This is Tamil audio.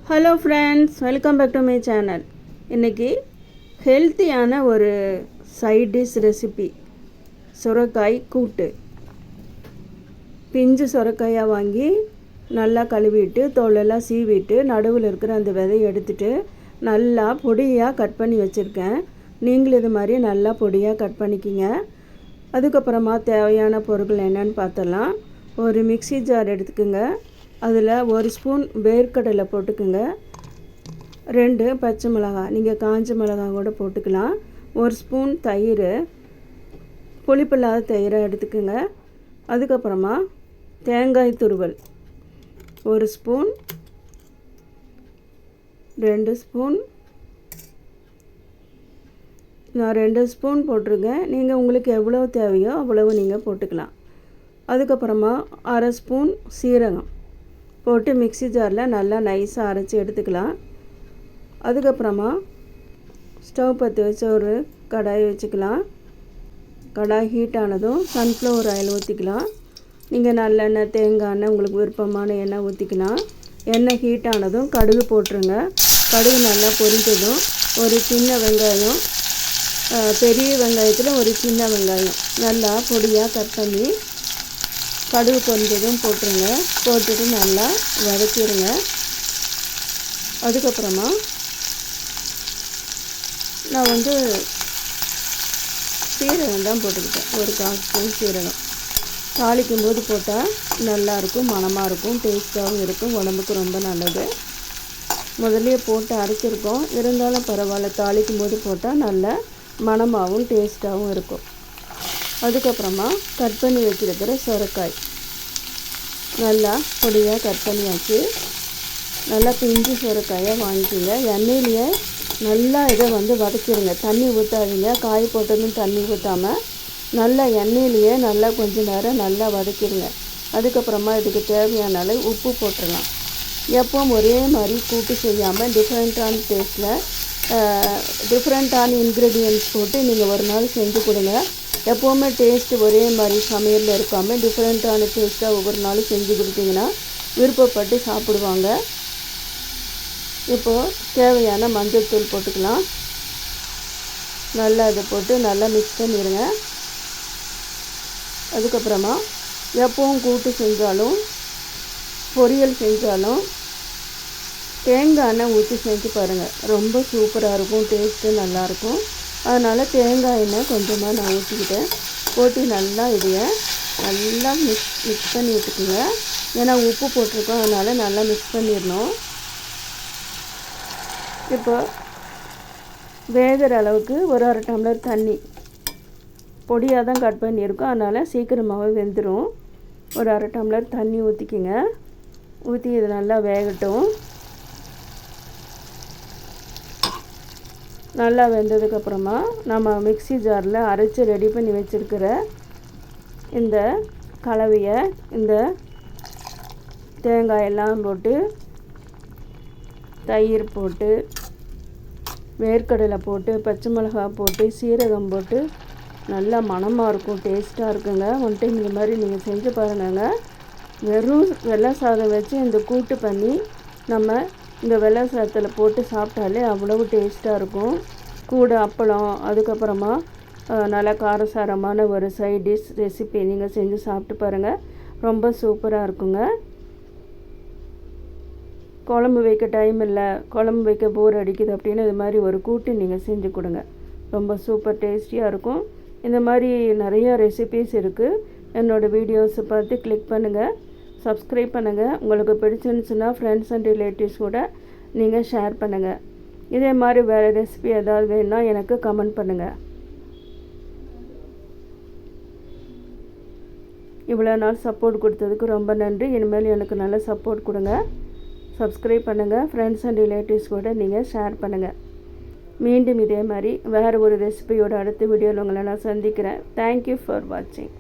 Hello friends, welcome back to my channel. இன்றைக்கி ஹெல்த்தியான ஒரு சைட் டிஷ் ரெசிபி, சுரைக்காய் கூட்டு. பிஞ்சு சுரைக்காயாக வாங்கி நல்லா கழுவிட்டு தோலெல்லாம் சீவிட்டு நடுவில் இருக்கிற அந்த விதையை எடுத்துகிட்டு நல்லா பொடியாக கட் பண்ணி வச்சுருக்கேன். நீங்களும் இது மாதிரி நல்லா பொடியாக கட் பண்ணிக்கிங்க. அதுக்கப்புறமா தேவையான பொருட்கள் என்னென்னு பார்த்தலாம். ஒரு மிக்ஸி ஜார் எடுத்துக்கோங்க. அதில் ஒரு ஸ்பூன் வேர்க்கடலை போட்டுக்குங்க. 2 பச்சை மிளகாய், நீங்கள் காஞ்ச மிளகாய் கூட போட்டுக்கலாம். ஒரு ஸ்பூன் தயிர், புளிப்பில்லாத தயிரை எடுத்துக்குங்க. அதுக்கப்புறமா தேங்காய் துருவல் ஒரு ஸ்பூன், 2 ஸ்பூன், நான் 2 ஸ்பூன் போட்டிருக்கேன். நீங்கள் உங்களுக்கு எவ்வளோ தேவையோ அவ்வளவு நீங்கள் போட்டுக்கலாம். அதுக்கப்புறமா அரை ஸ்பூன் சீரகம் போட்டு மிக்ஸி ஜாரில் நல்லா நைஸாக அரைச்சி எடுத்துக்கலாம். அதுக்கப்புறமா ஸ்டவ் பற்றி வச்சு ஒரு கடாய் வச்சுக்கலாம். கடாய் ஹீட் ஆனதும் சன்ஃப்ளவர் ஆயில் ஊற்றிக்கலாம். நீங்கள் நல்லெண்ணெய், தேங்காய் எண்ணெய், உங்களுக்கு விருப்பமான எண்ணெய் ஊற்றிக்கலாம். எண்ணெய் ஹீட் ஆனதும் கடுகு போட்டுருங்க. கடுகு நல்லா பொரிஞ்சதும் ஒரு சின்ன வெங்காயம், பெரிய வெங்காயத்தில் ஒரு சின்ன வெங்காயம் நல்லா பொடியாக கட் பண்ணி கடுகு பொரிஞ்சதும் போட்டுருங்க. போட்டுட்டு நல்லா வதக்கிடுங்க. அதுக்கப்புறமா நான் சீரகம் தான் போட்டுக்கிட்டேன். ஒரு 1/4 ஸ்பூன் சீரகம். தாளிக்கும் போது போட்டால் நல்லாயிருக்கும், மணமாக இருக்கும், டேஸ்ட்டாகவும் இருக்கும், உடம்புக்கு ரொம்ப நல்லது. முதல்லையே போட்டு அரைச்சிருக்கோம், இருந்தாலும் பரவாயில்ல, தாளிக்கும் போது போட்டால் நல்ல மணமாகவும் டேஸ்ட்டாகவும் இருக்கும். அதுக்கப்புறமா கட் பண்ணி வச்சுருக்கிற சுரைக்காய் நல்லா பொடியாக கட் பண்ணியாச்சு. நல்லா பிஞ்சு சுரைக்காயை வாங்கிக்கிங்க. எண்ணெயிலேயே நல்லா இதை வதக்கிடுங்க. தண்ணி ஊற்றாதீங்க. காய் போட்டதும் தண்ணி ஊற்றாமல் நல்லா எண்ணெயிலேயே நல்லா கொஞ்சம் நேரம் நல்லா வதக்கிடுங்க. அதுக்கப்புறமா இதுக்கு தேவையான அளவு உப்பு போட்டுடலாம். எப்பவும் ஒரே மாதிரி கூட்டு செய்யாமல் டிஃப்ரெண்ட்டான டேஸ்ட்டில் டிஃப்ரெண்ட்டான இன்க்ரீடியன்ட்ஸ் போட்டு நீங்கள் ஒரு நாள் செஞ்சு கொடுங்க. எப்போவுமே டேஸ்ட்டு ஒரே மாதிரி சமையலில் இருக்காமல் டிஃப்ரெண்ட்டான டேஸ்ட்டாக ஒவ்வொரு நாளும் செஞ்சு கொடுத்தீங்கன்னா விருப்பப்பட்டு சாப்பிடுவாங்க. இப்போது தேவையான மஞ்சள் தூள் போட்டுக்கலாம். நல்லா இதை போட்டு நல்லா மிக்ஸ் பண்ணிடுங்க. அதுக்கப்புறமா எப்பவும் கூட்டு செஞ்சாலும் பொரியல் செஞ்சாலும் தேங்காய் எண்ணெய் ஊற்றி செஞ்சு பாருங்கள். ரொம்ப சூப்பராக இருக்கும், டேஸ்ட்டு நல்லாயிருக்கும். அதனால் தேங்காய் எண்ணெய் கொஞ்சமாக நான் ஊற்றிக்கிட்டேன். போட்டு நல்லா இதையை நல்லா மிக்ஸ் பண்ணி விட்டுக்குங்க. ஏன்னா உப்பு போட்டிருக்கோம், அதனால் நல்லா மிக்ஸ் பண்ணிடணும். இப்போ வேகிற அளவுக்கு ஒரு 1/2 டம்ளர் தண்ணி, பொடியாக தான் கட் பண்ணியிருக்கோம், அதனால் சீக்கிரமாகவே வெந்துடும். ஒரு 1/2 டம்ளர் தண்ணி ஊற்றிக்கிங்க. ஊற்றி இது நல்லா வேகட்டும். நல்லா வெந்ததுக்கப்புறமா நம்ம மிக்ஸி ஜாரில் அரைச்சி ரெடி பண்ணி வச்சுருக்கிற இந்த கலவையை இந்த தேங்காயெல்லாம் போட்டு, தயிர் போட்டு, வேர்க்கடலை போட்டு, பச்சை மிளகாய் போட்டு, சீரகம் போட்டு நல்லா மணமாக இருக்கும், டேஸ்ட்டாக இருக்குங்க. ஒன் டைம் இந்த மாதிரி நீங்கள் செஞ்சு பாருங்கங்க. வெறும் வெள்ளை சாதம் வச்சு இந்த கூட்டு பண்ணி நம்ம இந்த வெள்ளை சாதத்தில் போட்டு சாப்பிட்டாலே அவ்வளவு டேஸ்ட்டாக இருக்கும். கூட அப்பளம், அதுக்கப்புறமா நல்லா காரசாரமான ஒரு சைட் டிஷ் ரெசிபி நீங்கள் செஞ்சு சாப்பிட்டு பாருங்கள். ரொம்ப சூப்பராக இருக்குங்க. குழம்பு வைக்க டைம் இல்லை, குழம்பு வைக்க போர் அடிக்குது அப்படின்னு இது மாதிரி ஒரு கூட்டு நீங்கள் செஞ்சு கொடுங்க. ரொம்ப சூப்பர் டேஸ்டியாக இருக்கும். இந்த மாதிரி நிறையா ரெசிபீஸ் இருக்குது. என்னோடய வீடியோஸை பார்த்து கிளிக் பண்ணுங்கள், சப்ஸ்கிரைப் பண்ணுங்கள். உங்களுக்கு பிடிச்சிருந்துச்சுன்னா ஃப்ரெண்ட்ஸ் அண்ட் ரிலேட்டிவ்ஸ் கூட நீங்கள் ஷேர் பண்ணுங்கள். இதே மாதிரி வேறு ரெசிபி ஏதாவது வேணுன்னா எனக்கு கமெண்ட் பண்ணுங்கள். இவ்வளோ நாள் சப்போர்ட் கொடுத்ததுக்கு ரொம்ப நன்றி. இனிமேல் எனக்கு நல்ல சப்போர்ட் கொடுங்க. சப்ஸ்கிரைப் பண்ணுங்கள். ஃப்ரெண்ட்ஸ் அண்ட் ரிலேட்டிவ்ஸ் கூட நீங்கள் ஷேர் பண்ணுங்கள். மீண்டும் இதே மாதிரி வேறு ஒரு ரெசிபியோட அடுத்த வீடியோவில் உங்களை நான் சந்திக்கிறேன். தேங்க்யூ ஃபார் வாட்சிங்.